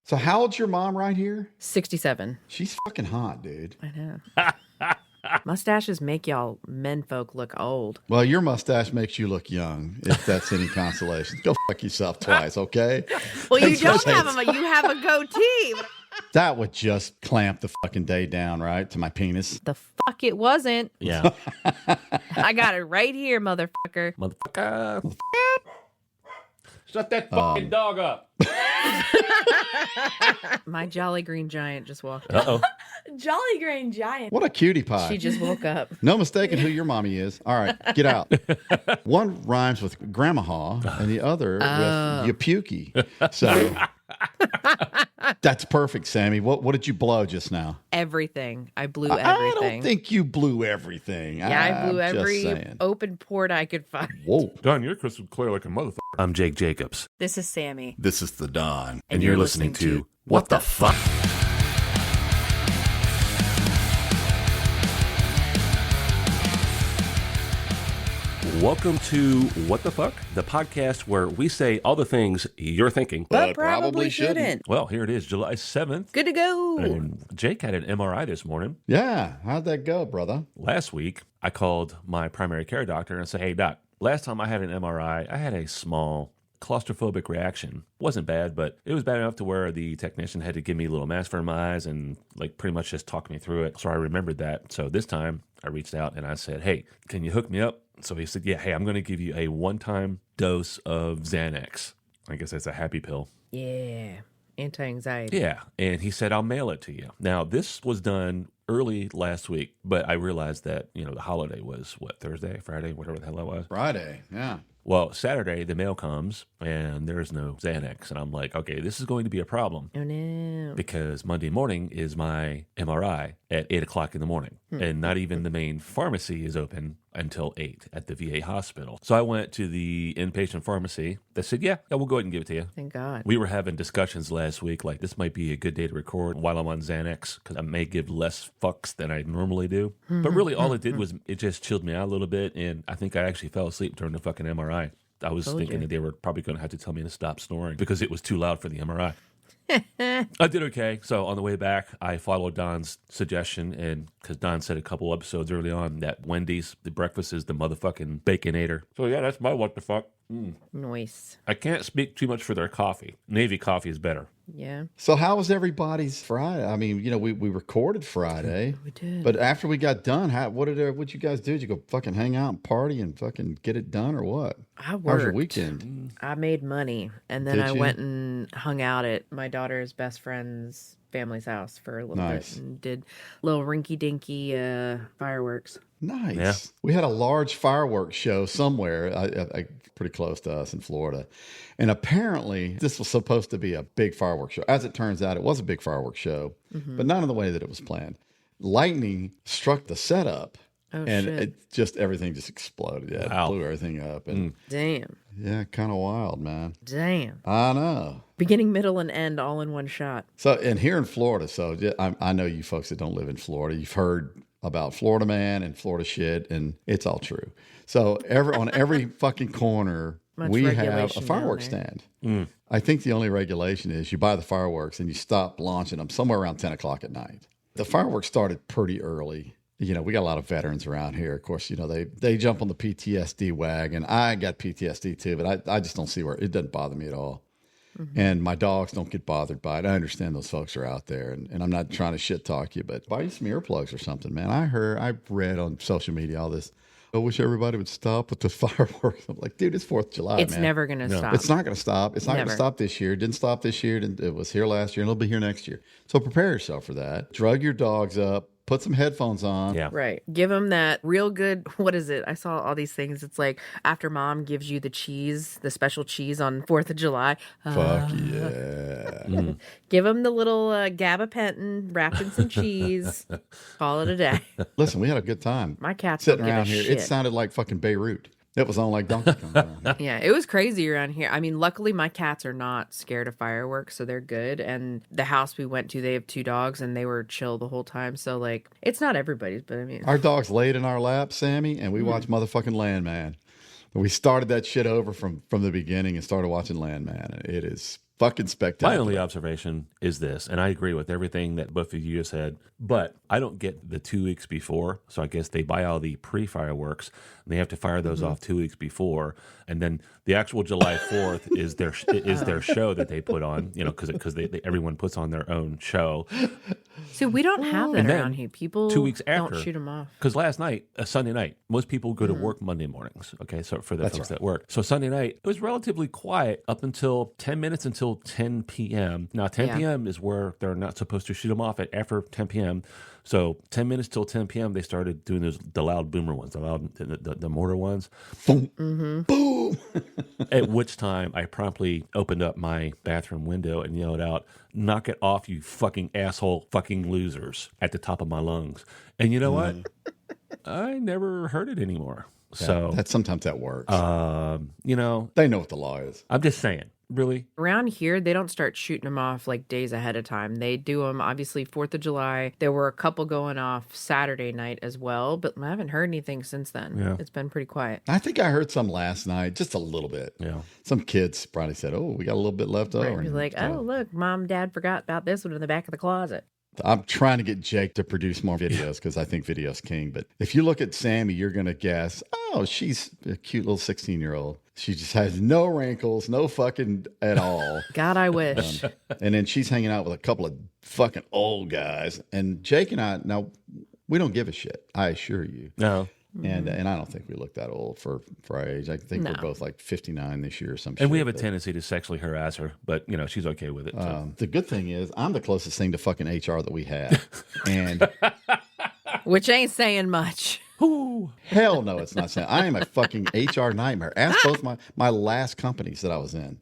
So how old's your mom right here? 67. She's fucking hot, dude. I know. Mustaches make y'all menfolk look old. Well, your mustache makes you look young, if that's any consolation. Go fuck yourself twice, okay? Well, you don't have you have a goatee. That would just clamp the fucking day down, right, to my penis. The fuck it wasn't. Yeah. I got it right here, motherfucker. Motherfucker. Shut that fucking dog up. My Jolly Green Giant just walked in. Uh-oh. Jolly Green Giant. What a cutie pie. She just woke up. No mistaking who your mommy is. All right, get out. One rhymes with grandma and the other with you pukey. So that's perfect, Sammy. What did you blow just now? Everything. I blew everything. I don't think you blew everything. Yeah, I blew I'm every just saying. open port I could find. Whoa. Don, you're crystal clear like a motherfucker. I'm Jake Jacobs. This is Sammy. This is the Don. And you're listening to What the Fuck? Welcome to What the Fuck, the podcast where we say all the things you're thinking. But probably shouldn't. Well, here it is, July 7th. Good to go. And Jake had an MRI this morning. Yeah, how'd that go, brother? Last week, I called my primary care doctor and said, hey, doc, last time I had an MRI, I had a small claustrophobic reaction. Wasn't bad, but it was bad enough to where the technician had to give me a little mask for my eyes and like pretty much just talk me through it. So I remembered that. So this time I reached out and I said, hey, can you hook me up? So he said, yeah, hey, I'm going to give you a one-time dose of Xanax. I guess that's a happy pill. Yeah. Anti-anxiety. Yeah. And he said, I'll mail it to you. Now, this was done early last week, but I realized that, the holiday was, Thursday, Friday, whatever the hell that was. Friday, yeah. Well, Saturday, the mail comes, and there's no Xanax. And I'm like, okay, this is going to be a problem. Oh, no. Because Monday morning is my MRI at 8 o'clock in the morning. And not even the main pharmacy is open until 8 at the VA hospital. So I went to the inpatient pharmacy. They said, yeah, we'll go ahead and give it to you. Thank God. We were having discussions last week, like this might be a good day to record while I'm on Xanax, because I may give less fucks than I normally do. But really all it did was it just chilled me out a little bit, and I think I actually fell asleep during the fucking MRI. I was thinking that they were probably going to have to tell me to stop snoring because it was too loud for the MRI. I did okay. So on the way back, I followed Don's suggestion, and because Don said a couple episodes early on that Wendy's, the breakfast is the motherfucking Baconator. So yeah, that's my what the fuck. Nice. I can't speak too much for their coffee. Navy coffee is better. Yeah. So how was everybody's Friday? I mean, we recorded Friday. We did. But after we got done, what'd you guys do? Did you go fucking hang out and party and fucking get it done or what? I worked. How was your weekend? I made money, and then Did I you? went and hung out at my daughter's best friend's family's house for a little Nice. bit and did little rinky-dinky fireworks. Nice. Yeah. We had a large fireworks show somewhere, pretty close to us in Florida. And apparently this was supposed to be a big fireworks show. As it turns out, it was a big fireworks show, but not in the way that it was planned. Lightning struck the setup. Oh, and shit. Everything just exploded. Yeah, Wow. It blew everything up. And Damn. yeah, kind of wild, man. Damn. I know. Beginning, middle, and end all in one shot. So, and here in Florida, I know you folks that don't live in Florida, you've heard about Florida Man and Florida shit, and it's all true. So on every fucking corner, Much we have a regulation fireworks down stand. I think the only regulation is you buy the fireworks and you stop launching them somewhere around 10 o'clock at night. The fireworks started pretty early. We got a lot of veterans around here. Of course, they jump on the PTSD wagon. I got PTSD too, but I just don't see where it doesn't bother me at all. And my dogs don't get bothered by it. I understand those folks are out there, and I'm not trying to shit talk you, but buy you some earplugs or something, man. I read on social media all this. I wish everybody would stop with the fireworks. I'm like, dude, it's 4th of July, It's man. never going to stop. It's not going to stop. It's not going to Never. stop this year. It didn't stop this year. It was here last year, and it'll be here next year. So prepare yourself for that. Drug your dogs up. Put some headphones on. Yeah. Right. Give them that real good, what is it? I saw all these things. It's like after mom gives you the cheese, the special cheese on 4th of July. Fuck yeah. Give them the little gabapentin wrapped in some cheese. Call it a day. Listen, we had a good time. My cats sitting don't give a around here. shit. It sounded like fucking Beirut. It was on like Donkey Kong. around here. Yeah, it was crazy around here. I mean, luckily my cats are not scared of fireworks, so they're good. And the house we went to, they have 2 dogs, and they were chill the whole time. So, like, it's not everybody's, but I mean... Our dogs laid in our lap, Sammy, and we watched motherfucking Landman. We started that shit over from the beginning and started watching Landman. And it is fucking spectacular. My only observation is this, and I agree with everything that both of you said, but I don't get the 2 weeks before. So I guess they buy all the pre-fireworks, and they have to fire those off 2 weeks before, and then the actual July 4th is their show that they put on. Because everyone puts on their own show. So we don't have that And then around here. People 2 weeks don't after, shoot them off. Because last night, a Sunday night, most people go to work Monday mornings. Okay, so for the folks that work, so Sunday night it was relatively quiet up until 10 minutes until 10 p.m. Now 10 p.m. is where they're not supposed to shoot them off at after 10 p.m. So 10 minutes till 10 p.m. they started doing the loud boomer ones, the mortar ones. Boom, boom. At which time I promptly opened up my bathroom window and yelled out, "Knock it off, you fucking asshole, fucking losers," at the top of my lungs. And you know what? I never heard it anymore. So that sometimes that works. they know what the law is. I'm just saying, really. Around here, they don't start shooting them off like days ahead of time. They do them, obviously, 4th of July. There were a couple going off Saturday night as well, but I haven't heard anything since then. Yeah. It's been pretty quiet. I think I heard some last night, just a little bit. Yeah. Some kids probably said, "Oh, we got a little bit left over." Right, like, oh, look, Mom, Dad forgot about this one in the back of the closet. I'm trying to get Jake to produce more videos because I think video's king. But if you look at Sammy, you're going to guess, oh, she's a cute little 16-year-old. She just has no wrinkles, no fucking at all. God, I wish. And then she's hanging out with a couple of fucking old guys. And Jake and I, now, we don't give a shit, I assure you. No. And I don't think we look that old for our age. I think we're both like 59 this year or some shit. And we have a tendency to sexually harass her, but she's okay with it. So. The good thing is I'm the closest thing to fucking HR that we have. And Which ain't saying much. hell no, it's not saying. I am a fucking HR nightmare. Ask both my last companies that I was in.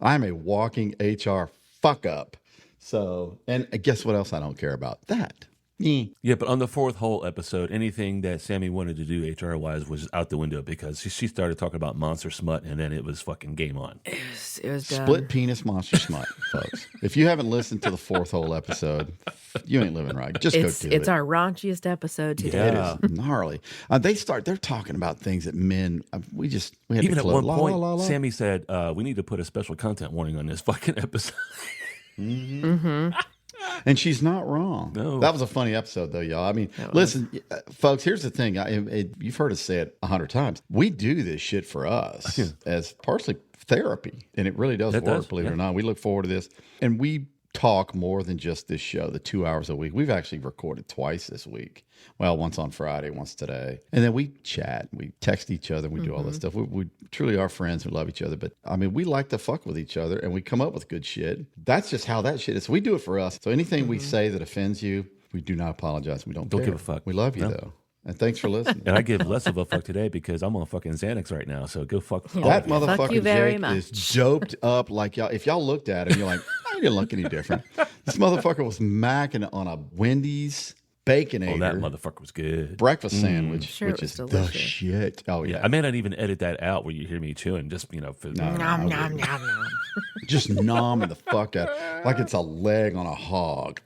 I'm a walking HR fuck up. So, and guess what else I don't care about? That. Yeah, but on the 4th whole episode, anything that Sammy wanted to do HR-wise was out the window because she started talking about monster smut, and then it was fucking game on. It was done. Split penis monster smut, folks. If you haven't listened to the 4th whole episode, you ain't living right. Just go do it. It's our raunchiest episode today. Yeah. It is gnarly. They're talking about things that men, we had Even to at close. one point, Sammy said, we need to put a special content warning on this fucking episode. And she's not wrong. No. That was a funny episode, though, y'all. I mean, listen, folks, here's the thing. You've heard us say it 100 times. We do this shit for us as partially therapy, and it really does work, believe it or not. We look forward to this. And we talk more than just this show, the 2 hours a week. We've actually recorded twice this week. Well, once on Friday, once today. And then we chat, we text each other, and we do all this stuff. We truly are friends who love each other. But I mean, we like to fuck with each other and we come up with good shit. That's just how that shit is. So we do it for us. So anything we say that offends you, we do not apologize. We don't care. give a fuck. We love you, though. And thanks for listening. And I give less of a fuck today because I'm on fucking Xanax right now. So go fuck. That Fuck you motherfucker very Jake much. is doped up like y'all. If y'all looked at him, you're like, I didn't look any different. This motherfucker was macking on a Wendy's Baconator. Oh, that motherfucker was good. breakfast sandwich, Sure, which it was is the delicious. shit. Oh yeah, I may not even edit that out where you hear me chewing. Just for Nom, nom, nom, nom. just nomming the fuck out, like it's a leg on a hog.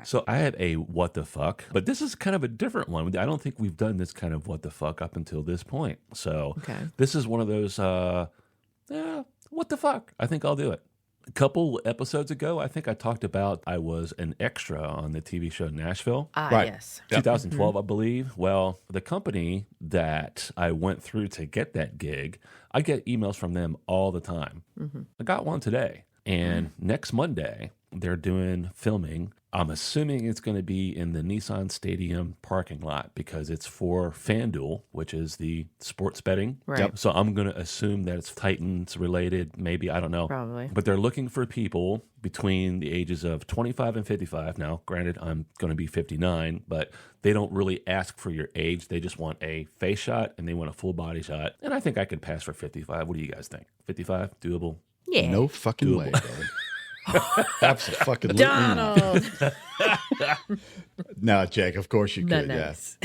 So I have a what the fuck, but this is kind of a different one. I don't think we've done this kind of what the fuck up until this point. So this is one of those, what the fuck? I think I'll do it. A couple episodes ago, I think I talked about I was an extra on the TV show Nashville. Right. Yes. 2012, I believe. Well, the company that I went through to get that gig, I get emails from them all the time. I got one today. And next Monday, they're doing filming. I'm assuming it's going to be in the Nissan Stadium parking lot because it's for FanDuel, which is the sports betting. Right. Yep. So I'm going to assume that it's Titans related. Maybe, I don't know. Probably. But they're looking for people between the ages of 25 and 55. Now, granted, I'm going to be 59, but they don't really ask for your age. They just want a face shot and they want a full body shot. And I think I could pass for 55. What do you guys think? 55? Doable? Yeah. No fucking way, brother. Absolutely not. Donald. No, Jake, of course you could. Nice.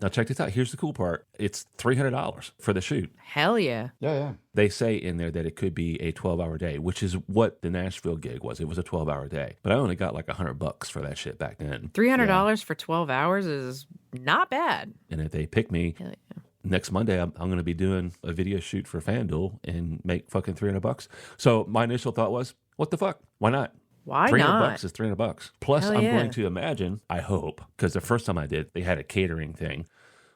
Now, check this out. Here's the cool part. It's $300 for the shoot. Hell yeah. Yeah. They say in there that it could be a 12-hour day, which is what the Nashville gig was. It was a 12-hour day. But I only got like $100 for that shit back then. $300 for 12 hours is not bad. And if they pick me, Hell yeah. next Monday, I'm going to be doing a video shoot for FanDuel and make fucking $300. So my initial thought was, what the fuck? Why not? Why $300 not? is $300. Plus, Hell I'm yeah. going to imagine, I hope, because the first time I did, they had a catering thing.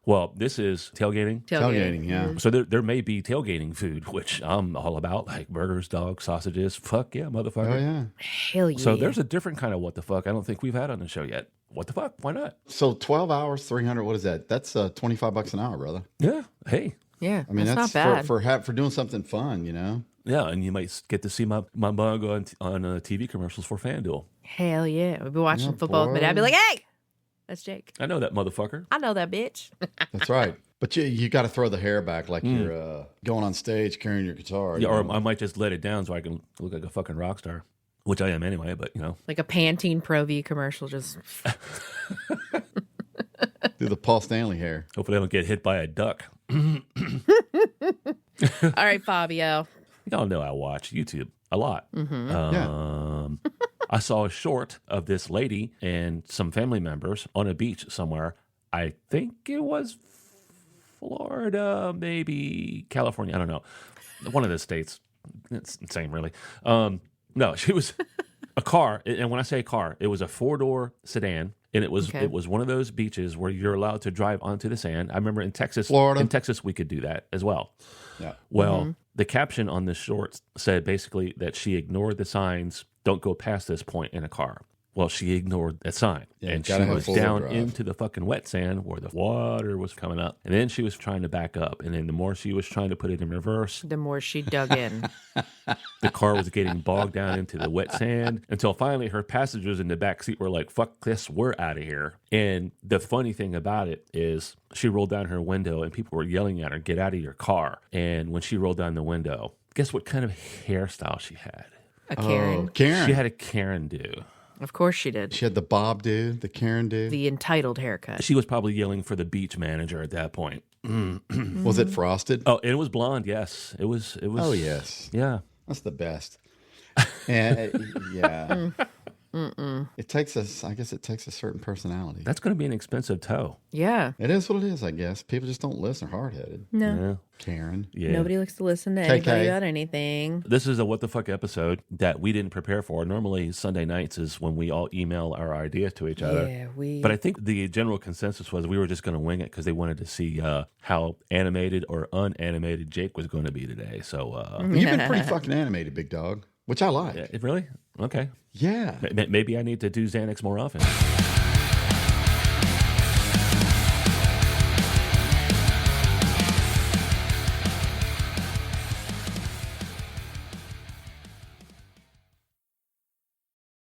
Well, this is tailgating. Tailgating, yeah. So there may be tailgating food, which I'm all about, like burgers, dogs, sausages. Fuck yeah, motherfucker. Oh, yeah. Hell yeah. So there's a different kind of what the fuck I don't think we've had on the show yet. What the fuck? Why not? So 12 hours, 300, what is that? That's $25 an hour, brother. Yeah. Hey. Yeah, I mean, that's that's not bad. for doing something fun, you know? Yeah, and you might get to see my mug on TV commercials for FanDuel. Hell yeah. We'd be watching Yeah, football with me. I'd be boy. like, hey, that's Jake. I know that motherfucker. I know that bitch. That's right. But you got to throw the hair back like you're going on stage carrying your guitar. Yeah, you or know? I might just let it down so I can look like a fucking rock star, which I am anyway, but you know. Like a Pantene Pro V commercial. Just Do the Paul Stanley hair. Hopefully I don't get hit by a duck. all right, Fabio. Y'all know I watch YouTube a lot. I saw a short of this lady and some family members on a beach somewhere. I think it was Florida, maybe California. I don't know. One of the states. It's insane, really. No, she was a car. And when I say car, it was a 4-door sedan. And it was one of those beaches where you're allowed to drive onto the sand. I remember in Texas, Florida. In Texas, we could do that as well. Yeah. Well, the caption on this short said basically that she ignored the signs, don't go past this point in a car. Well, she ignored that sign. Yeah, and she gotta have was full-wheel down drive. into the fucking wet sand where the water was coming up. And then she was trying to back up. And then the more she was trying to put it in reverse, The more she dug in. the car was getting bogged down into the wet sand until finally her passengers in the back seat were like, fuck this, we're out of here. And the funny thing about it is she rolled down her window and people were yelling at her, get out of your car. And when she rolled down the window, guess what kind of hairstyle she had? A Karen. Oh, Karen. She had a Karen do. Of course she did. She had the Bob dude, the Karen dude. The entitled haircut. She was probably yelling for the beach manager at that point. Was it frosted? Oh, and it was blonde, yes. It was. Oh, yes. Yeah. That's the best. And yeah. It takes us, I guess it takes a certain personality. That's going to be an expensive tow. Yeah. It is what it is, I guess. People just don't listen. They're hard-headed. No. Yeah. Karen. Yeah. Nobody likes to listen to KK. anybody about anything. This is a what the fuck episode that we didn't prepare for. Normally Sunday nights is when we all email our ideas to each other. Yeah, we. But I think the general consensus was we were just going to wing it because they wanted to see how animated or unanimated Jake was going to be today. So, You've been pretty fucking animated, big dog, which I like. really? Okay. Yeah. Maybe I need to do Xanax more often.